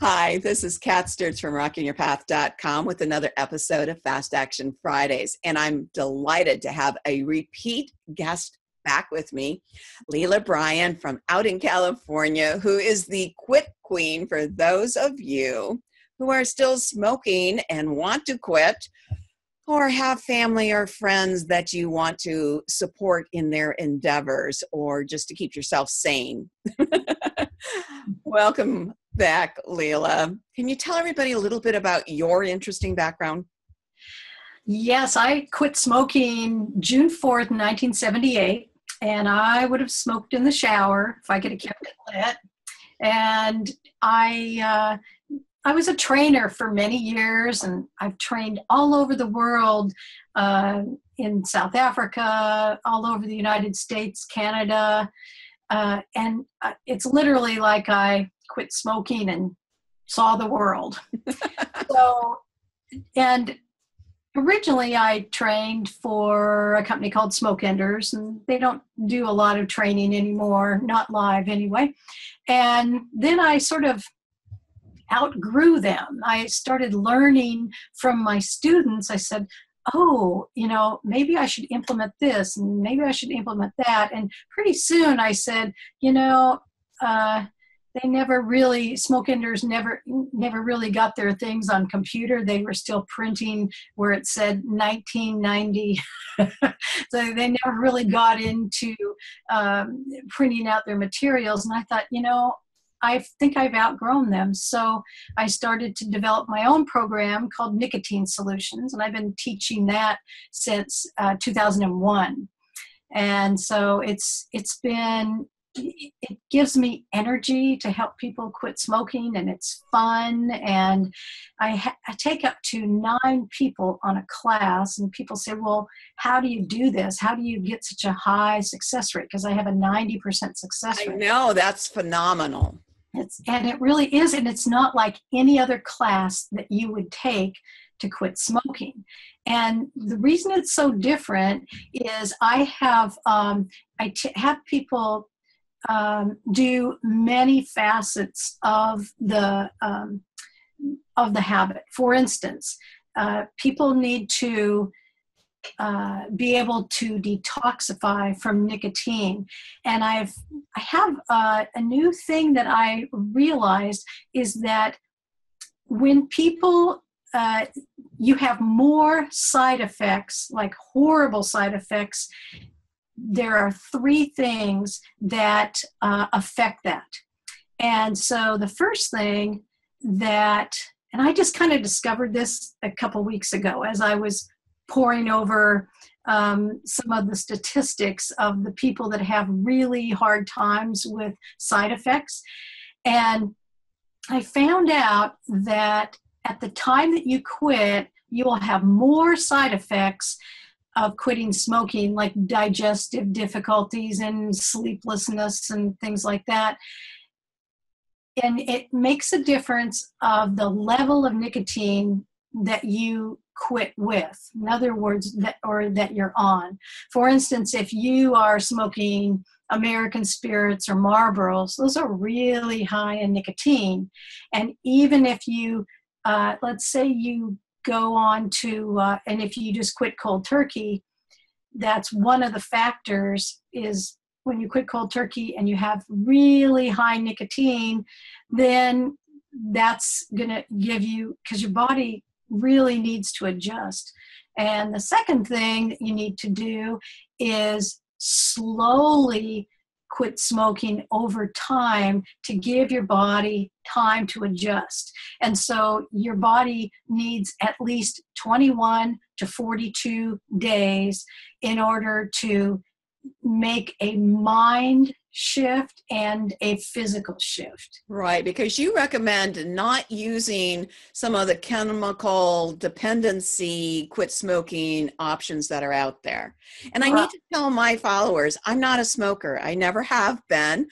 Hi, this is Kat Sturtz from rockingyourpath.com with another episode of Fast Action Fridays. And I'm delighted to have a repeat guest back with me, Lela Bryan from out in California, who is the quit queen for those of you who are still smoking and want to quit, or have family or friends that you want to support in their endeavors, or just to keep yourself sane. Welcome back, Lela. Can you tell everybody a little bit about your interesting background? Yes, I quit smoking June 4th, 1978, and I would have smoked in the shower if I could have kept it lit. And I was a trainer for many years, and I've trained all over the world, in South Africa, all over the United States, Canada, and it's literally like I quit smoking and saw the world. And originally I trained for a company called Smokeout, and they don't do a lot of training anymore, not live anyway. And then I sort of outgrew them. I started learning from my students. I said, oh, maybe I should implement this and maybe I should implement that. And pretty soon I said, they never really, Smokeout never really got their things on computer. They were still printing where it said 1990. So they never really got into printing out their materials. And I thought, I think I've outgrown them. So I started to develop my own program called Nicotine Solutions, and I've been teaching that since 2001. And so it gives me energy to help people quit smoking, and it's fun. And I take up to 9 people on a class, and people say, well, how do you do this? How do you get such a high success rate? Because I have a 90% success rate. I know, that's phenomenal. And it really is, and it's not like any other class that you would take to quit smoking. And the reason it's so different is I have people do many facets of the habit. For instance, people need to be able to detoxify from nicotine. And I have a new thing that I realized is that when people, you have more side effects, like horrible side effects, there are 3 things that affect that. And so the first thing and I just kind of discovered this a couple weeks ago as I was poring over some of the statistics of the people that have really hard times with side effects. And I found out that at the time that you quit, you will have more side effects of quitting smoking, like digestive difficulties and sleeplessness and things like that. And it makes a difference of the level of nicotine that you quit with. In other words, that you're on. For instance, if you are smoking American Spirits or Marlboros, those are really high in nicotine. And even if you, let's say you go on to, and if you just quit cold turkey, that's one of the factors is when you quit cold turkey and you have really high nicotine, then that's going to give you, because your body really needs to adjust. And the second thing that you need to do is slowly quit smoking over time to give your body time to adjust. And so your body needs at least 21 to 42 days in order to make a mind shift and a physical shift. Right, because you recommend not using some of the chemical dependency quit smoking options that are out there. And I need to tell my followers, I'm not a smoker. I never have been.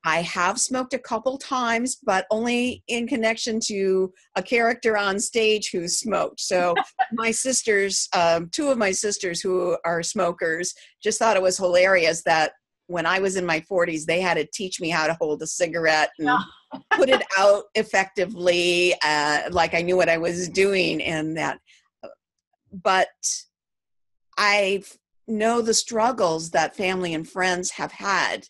I have smoked a couple times, but only in connection to a character on stage who smoked. So my sisters, 2 of my sisters who are smokers, just thought it was hilarious that when I was in my 40s, they had to teach me how to hold a cigarette and put it out effectively, like I knew what I was doing and that. But I know the struggles that family and friends have had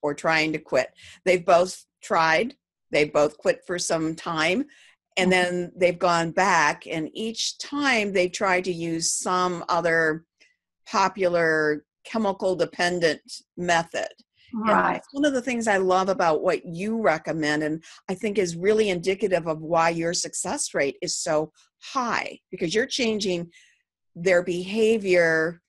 or trying to quit. They've both tried. They both quit for some time, and then they've gone back, and each time they've tried to use some other popular chemical dependent method. Right. And that's one of the things I love about what you recommend, and I think is really indicative of why your success rate is so high, because you're changing their behavior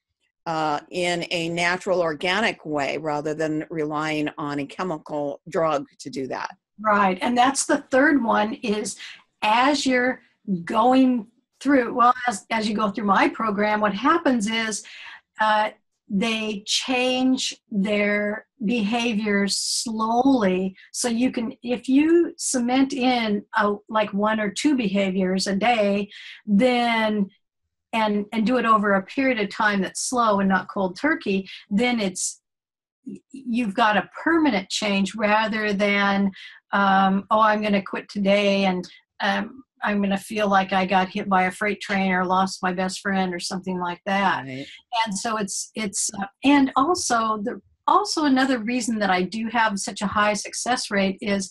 in a natural, organic way rather than relying on a chemical drug to do that. Right. And that's the third one is as you're going through, well, as you go through my program, what happens is they change their behaviors slowly. So you can, if you cement in like 1 or 2 behaviors a day, then and do it over a period of time that's slow and not cold turkey, then you've got a permanent change rather than, I'm going to quit today and I'm going to feel like I got hit by a freight train or lost my best friend or something like that. Right. And so and also another reason that I do have such a high success rate is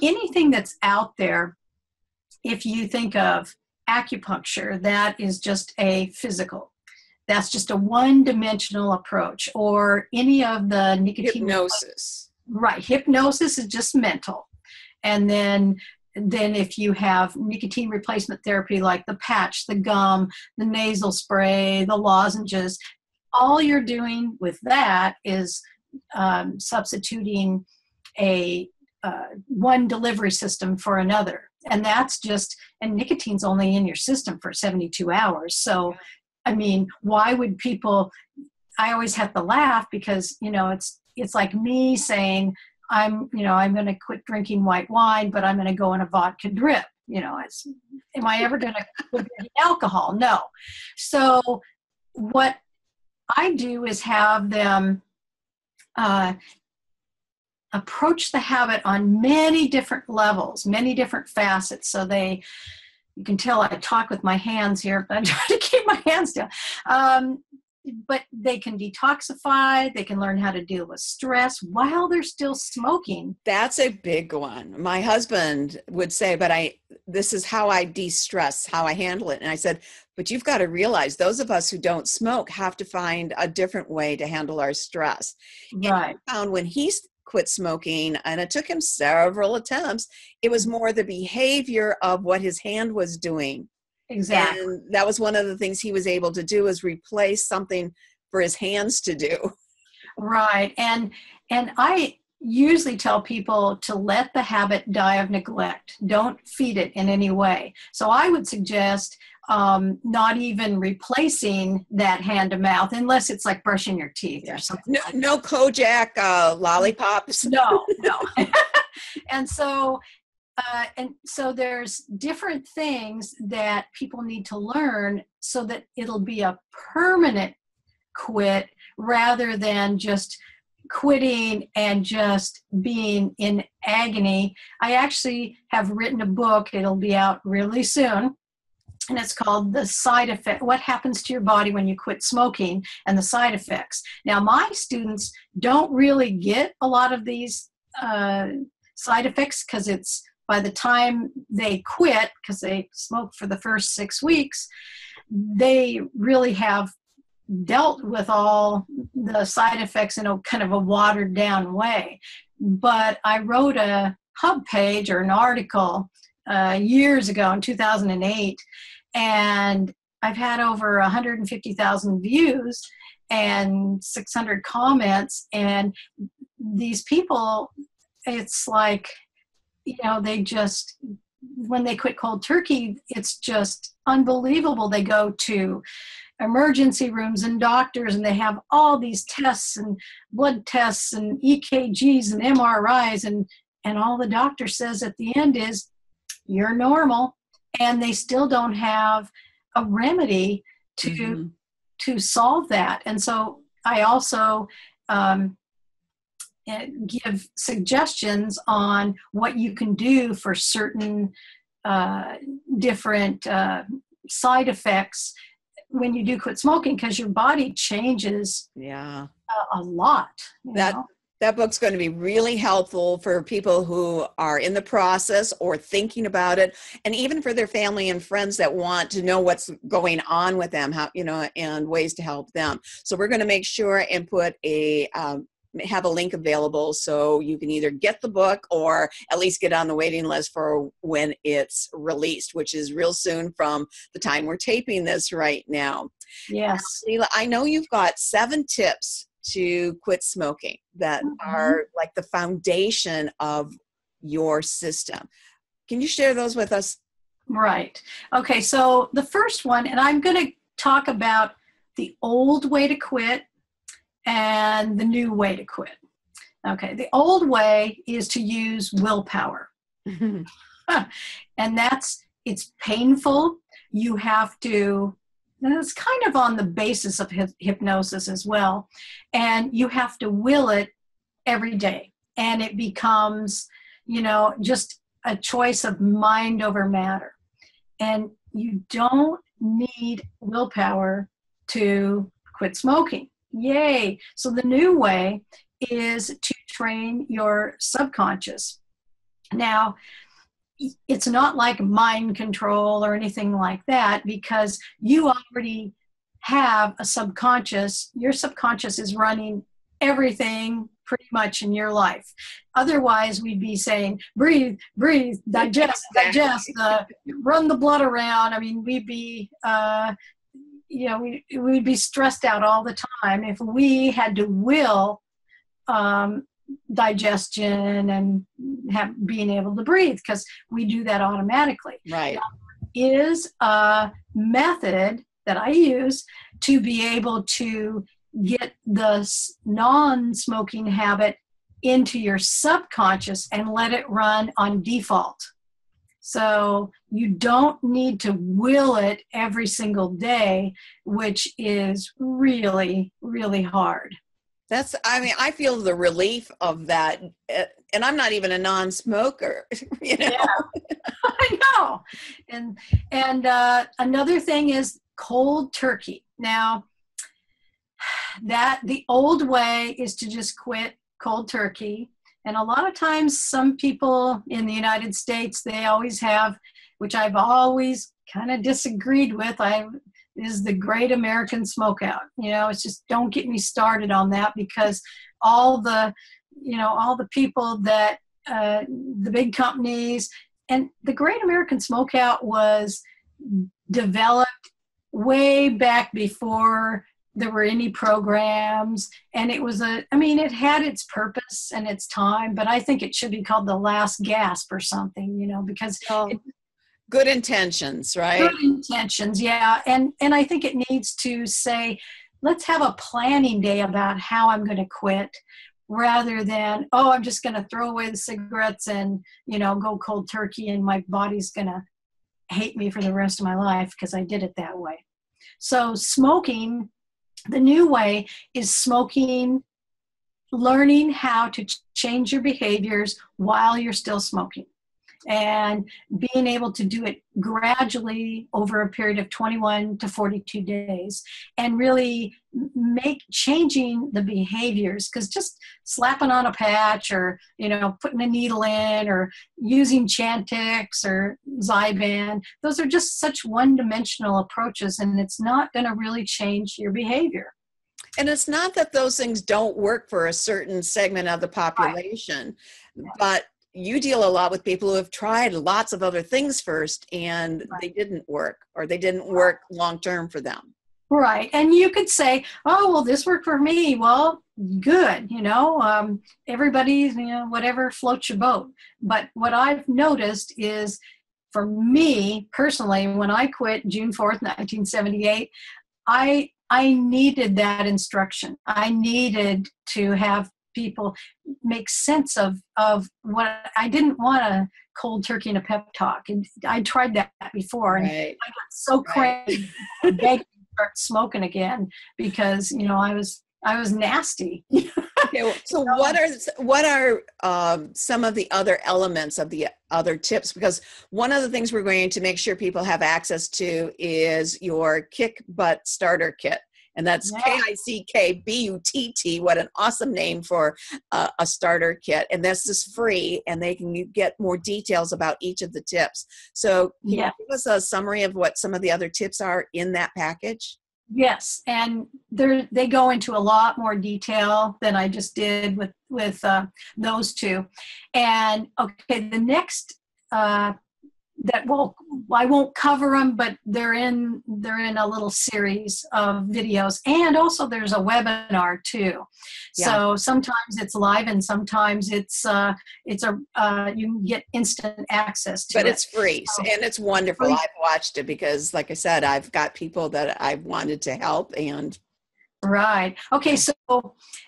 anything that's out there. If you think of acupuncture, that is just a physical. That's just a one-dimensional approach, or any of the nicotine hypnosis. Right, hypnosis is just mental. And then if you have nicotine replacement therapy like the patch, the gum, the nasal spray, the lozenges, all you're doing with that is substituting a one delivery system for another. And that's just, and nicotine's only in your system for 72 hours. So, I mean, why would people, I always have to laugh because, it's like me saying, I'm going to quit drinking white wine, but I'm going to go in a vodka drip. Am I ever going to quit drinking alcohol? No. So what I do is have them approach the habit on many different levels, many different facets. So you can tell I talk with my hands here, but I'm trying to keep my hands down. But they can detoxify, they can learn how to deal with stress while they're still smoking. That's a big one. My husband would say, but this is how I de-stress, how I handle it. And I said, but you've got to realize those of us who don't smoke have to find a different way to handle our stress. Right. And I found when he quit smoking, and it took him several attempts, it was more the behavior of what his hand was doing. Exactly. And that was one of the things he was able to do, is replace something for his hands to do. Right. And I usually tell people to let the habit die of neglect. Don't feed it in any way. So I would suggest not even replacing that hand to mouth, unless it's like brushing your teeth or something. No Kojak lollipops. No. And so there's different things that people need to learn so that it'll be a permanent quit rather than just quitting and just being in agony. I actually have written a book. It'll be out really soon. And it's called The Side Effect, What Happens to Your Body When You Quit Smoking and the Side Effects. Now, my students don't really get a lot of these side effects because it's by the time they quit, because they smoke for the first 6 weeks, they really have dealt with all the side effects in a kind of a watered down way. But I wrote a hub page or an article years ago in 2008, and I've had over 150,000 views and 600 comments. And these people, it's like, they just, when they quit cold turkey, it's just unbelievable. They go to emergency rooms and doctors, and they have all these tests and blood tests and EKGs and MRIs, and all the doctor says at the end is, you're normal. And they still don't have a remedy to solve that. And so I also give suggestions on what you can do for certain different side effects when you do quit smoking, because your body changes a lot. That book's going to be really helpful for people who are in the process or thinking about it, and even for their family and friends that want to know what's going on with them, how, and ways to help them. So we're going to make sure and put have a link available so you can either get the book or at least get on the waiting list for when it's released, which is real soon from the time we're taping this right now. Yes. Lela, I know you've got 7 tips to quit smoking that are like the foundation of your system. Can you share those with us? Right. Okay, so the first one, and I'm going to talk about the old way to quit and the new way to quit. Okay, the old way is to use willpower. And it's painful. You have to, and it's kind of on the basis of hypnosis as well. And you have to will it every day. And it becomes, just a choice of mind over matter. And you don't need willpower to quit smoking. Yay. So the new way is to train your subconscious. Now, it's not like mind control or anything like that, because you already have a subconscious. Your subconscious is running everything pretty much in your life. Otherwise, we'd be saying, breathe, breathe, digest, run the blood around. I mean, we'd be, we'd be stressed out all the time if we had to will digestion and being able to breathe, because we do that automatically. Right. Now, is a method that I use to be able to get the non-smoking habit into your subconscious and let it run on default. So you don't need to will it every single day, which is really, really hard. I feel the relief of that. And I'm not even a non-smoker, Yeah, I know. And another thing is cold turkey. Now, that the old way is to just quit cold turkey. And a lot of times some people in the United States, they always have, which I've always kind of disagreed with, is the great American smokeout. It's just, don't get me started on that, because all the people that, the big companies, and the great American smokeout was developed way back before there were any programs, and it was it had its purpose and its time, but I think it should be called the last gasp or something, because good intentions, right? Good intentions, yeah. And I think it needs to say, let's have a planning day about how I'm going to quit, rather than, I'm just going to throw away the cigarettes and, go cold turkey, and my body's going to hate me for the rest of my life because I did it that way. So smoking, the new way is smoking, learning how to change your behaviors while you're still smoking, and being able to do it gradually over a period of 21 to 42 days, and really changing the behaviors, because just slapping on a patch, or putting a needle in, or using Chantix or Zyban, those are just such one-dimensional approaches, and it's not going to really change your behavior. And it's not that those things don't work for a certain segment of the population, right, but you deal a lot with people who have tried lots of other things first, and right, they didn't work, or they didn't work long-term for them. Right. And you could say, well, this worked for me. Well, good. Everybody's, whatever floats your boat. But what I've noticed is, for me personally, when I quit June 4th, 1978, I needed that instruction. I needed to have people make sense of what I didn't want a cold turkey and a pep talk. And I tried that before, and I got so crazy, begging to start smoking again, because I was nasty. Okay, so what are some of the other elements of the other tips? Because one of the things we're going to make sure people have access to is your Kick Butt Starter Kit. And that's KICKBUTT. What an awesome name for a starter kit. And this is free, and they can get more details about each of the tips. So can you give us a summary of what some of the other tips are in that package? Yes, and they go into a lot more detail than I just did with those two. And okay, the next I won't cover them, but they're in a little series of videos, and also there's a webinar too. Yeah. So sometimes it's live, and sometimes it's you can get instant access to it. But it's free, and it's wonderful. Free. I've watched it because, like I said, I've got people that I've wanted to help. And right. Okay, so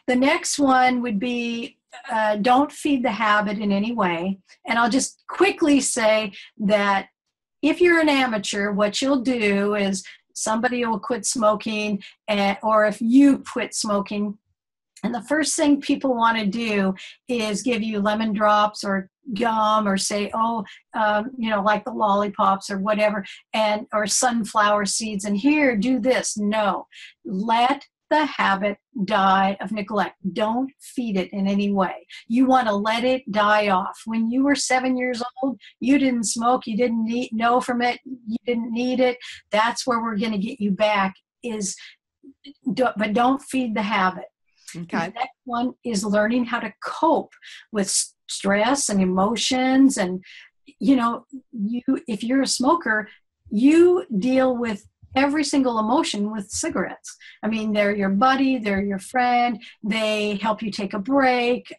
the next one would be don't feed the habit in any way. And I'll just quickly say that if you're an amateur, what you'll do is somebody will quit smoking, or if you quit smoking, and the first thing people want to do is give you lemon drops or gum, or say, like the lollipops or whatever, or sunflower seeds, and here, do this. No, let the habit die of neglect. Don't feed it in any way. You want to let it die off. When you were 7 years old, you didn't smoke, you didn't know from it, you didn't need it. That's where we're going to get you back, but don't feed the habit. Okay. The next one is learning how to cope with stress and emotions. And, if you're a smoker, you deal with every single emotion with cigarettes. I mean, they're your buddy, they're your friend, they help you take a break,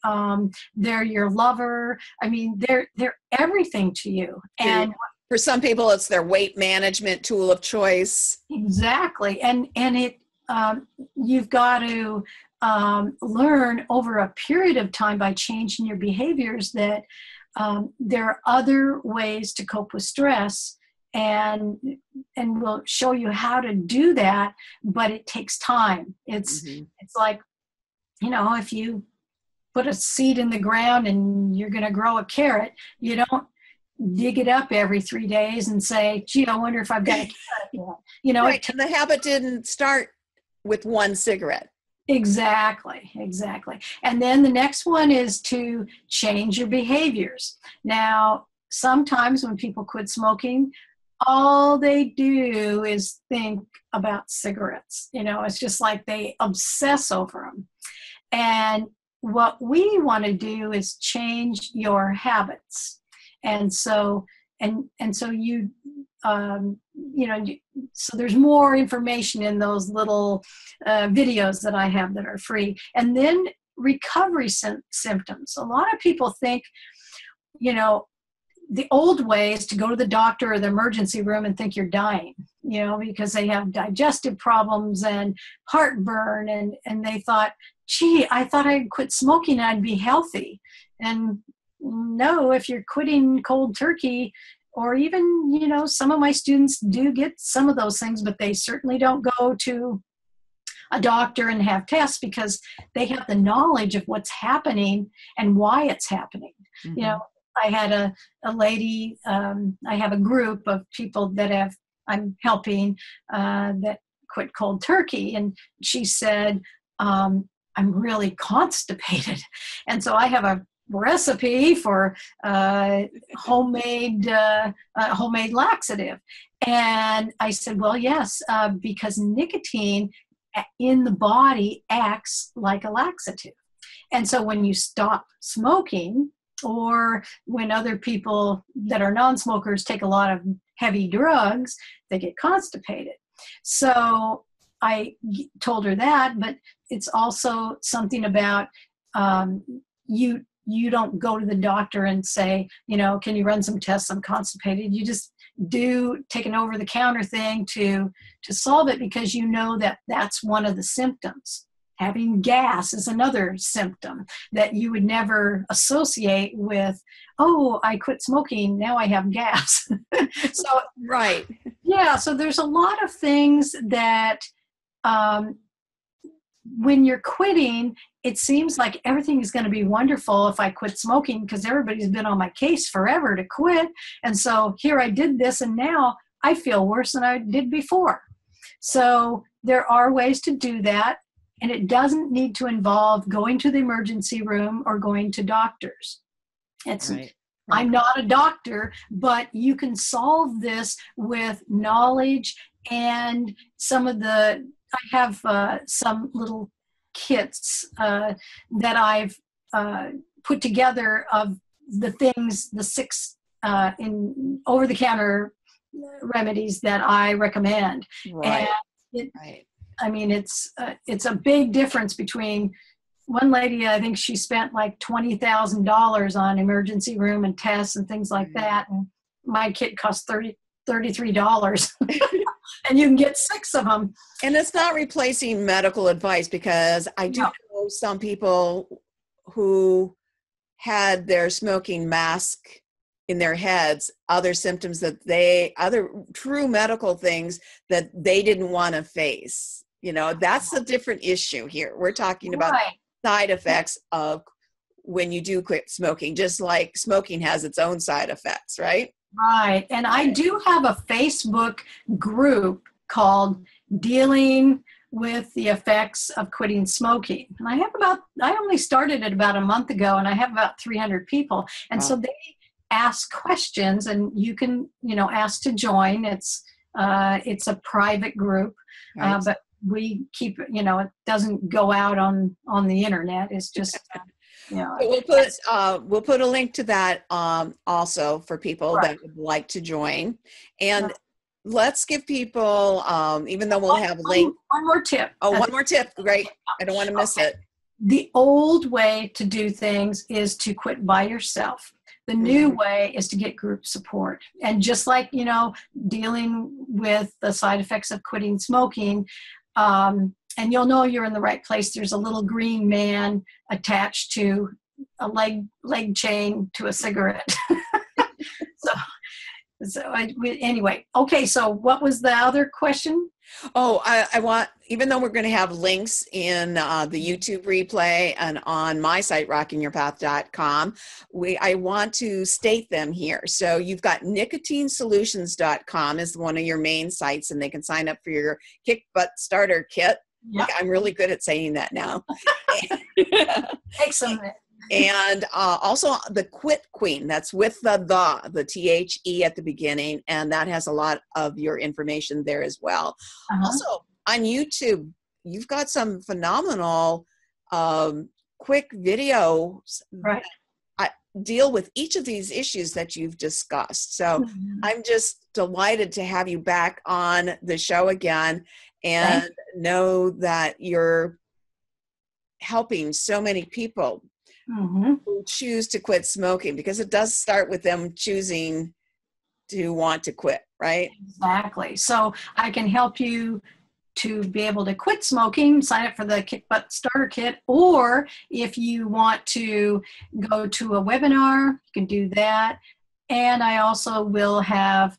they're your lover. I mean, they're everything to you. And for some people, it's their weight management tool of choice. Exactly. And it you've got to learn over a period of time, by changing your behaviors, that there are other ways to cope with stress. And we'll show you how to do that, but it takes time. It's like, if you put a seed in the ground and you're going to grow a carrot, you don't dig it up every 3 days and say, gee, I wonder if I've got a carrot yet. Right. And the habit didn't start with one cigarette. Exactly. And then the next one is to change your behaviors. Now, sometimes when people quit smoking, all they do is think about cigarettes. It's just like they obsess over them. And what we want to do is change your habits. And so you, so there's more information in those little videos that I have that are free. And then recovery symptoms. A lot of people think, the old way is to go to the doctor or the emergency room and think you're dying, because they have digestive problems and heartburn. And they thought, gee, I thought I'd quit smoking and I'd be healthy. And no, if you're quitting cold turkey, or even, some of my students do get some of those things, but they certainly don't go to a doctor and have tests, because they have the knowledge of what's happening and why it's happening. Mm-hmm. I had a lady, I have a group of people that I'm helping that quit cold turkey. And she said, I'm really constipated. And so I have a recipe for homemade laxative. And I said, well, yes, because nicotine in the body acts like a laxative. And so when you stop smoking, or when other people that are non-smokers take a lot of heavy drugs, they get constipated. So I told her that, but it's also something about you don't go to the doctor and say, can you run some tests? I'm constipated. You just take an over-the-counter thing to solve it, because that's one of the symptoms. Having gas is another symptom that you would never associate with, oh, I quit smoking, now I have gas. So, right. Yeah, so there's a lot of things that when you're quitting, it seems like everything is going to be wonderful if I quit smoking because everybody's been on my case forever to quit. And so here I did this, and now I feel worse than I did before. So there are ways to do that, and it doesn't need to involve going to the emergency room or going to doctors. Right. I'm not a doctor, but you can solve this with knowledge and I have some little kits that I've put together of the things, the 6 in over-the-counter remedies that I recommend. Right. And I mean, it's a big difference between one lady, I think she spent like $20,000 on emergency room and tests and things like that. And my kit cost $33. And you can get 6 of them. And it's not replacing medical advice, because I do know some people who had their smoking mask in their heads, other symptoms that other true medical things that they didn't want to face. You know, that's a different issue here. We're talking about side effects of when you do quit smoking, just like smoking has its own side effects, right? Right. And I do have a Facebook group called Dealing with the Effects of Quitting Smoking. And I only started it about a month ago, and I have about 300 people. And so they ask questions, and you can, ask to join. It's a private group, but we keep it, it doesn't go out on the internet. It's just, we'll put a link to that also for people that would like to join. And let's give people, even though we'll have a link. One more tip. Oh, one more tip. Great. I don't want to miss it. The old way to do things is to quit by yourself. The new way is to get group support. And just like, dealing with the side effects of quitting smoking, and you'll know you're in the right place. There's a little green man attached to a leg chain to a cigarette. Anyway, okay. So what was the other question? Oh, I want, even though we're going to have links in the YouTube replay and on my site, rockingyourpath.com, I want to state them here. So you've got nicotinesolutions.com is one of your main sites, and they can sign up for your Kick Butt Starter Kit. Yep. Like, I'm really good at saying that now. Excellent. And also the Quit Queen, that's with the THE at the beginning, and that has a lot of your information there as well. Also on YouTube, you've got some phenomenal quick videos that deal with each of these issues that you've discussed. So I'm just delighted to have you back on the show again, and know that you're helping so many people who choose to quit smoking, because it does start with them choosing to want to quit, right? Exactly. So I can help you to be able to quit smoking. Sign up for the Kick Butt Starter Kit, or if you want to go to a webinar, you can do that. And I also will have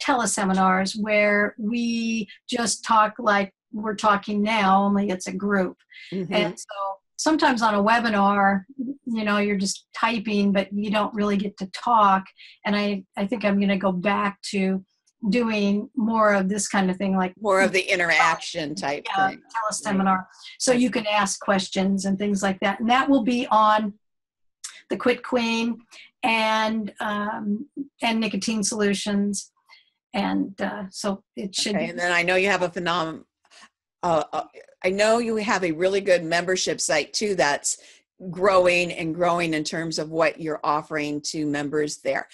teleseminars where we just talk like we're talking now, only it's a group. And so sometimes on a webinar, you're just typing, but you don't really get to talk. And I think I'm going to go back to doing more of this kind of thing, like more of the interaction type thing. Teleseminar. So you can ask questions and things like that. And that will be on the Quit Queen and Nicotine Solutions. And so it should be. And then I know you have I know you have a really good membership site too that's growing and growing in terms of what you're offering to members there.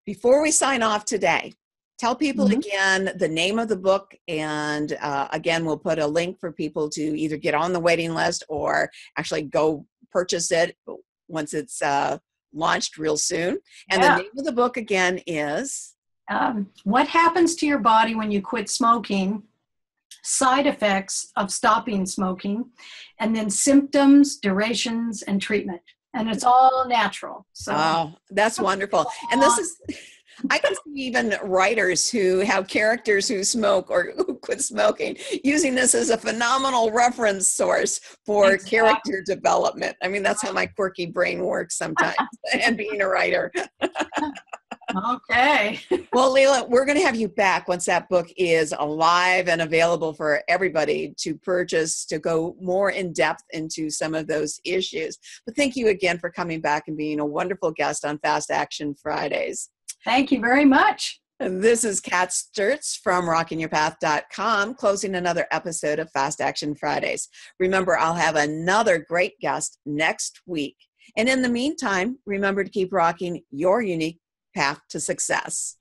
Before we sign off today, tell people again the name of the book, and again, we'll put a link for people to either get on the waiting list or actually go purchase it once it's launched real soon. And the name of the book again is? What Happens to Your Body When You Quit Smoking, Side Effects of Stopping Smoking, and then Symptoms, Durations, and Treatment. And it's all natural. So that's wonderful. And this is, I can see even writers who have characters who smoke or who quit smoking using this as a phenomenal reference source for character development. I mean, that's how my quirky brain works sometimes, and being a writer. Okay. Well, Lela, we're going to have you back once that book is alive and available for everybody to purchase, to go more in depth into some of those issues. But thank you again for coming back and being a wonderful guest on Fast Action Fridays. Thank you very much. And this is Kat Sturtz from rockingyourpath.com, closing another episode of Fast Action Fridays. Remember, I'll have another great guest next week. And in the meantime, remember to keep rocking your unique path to success.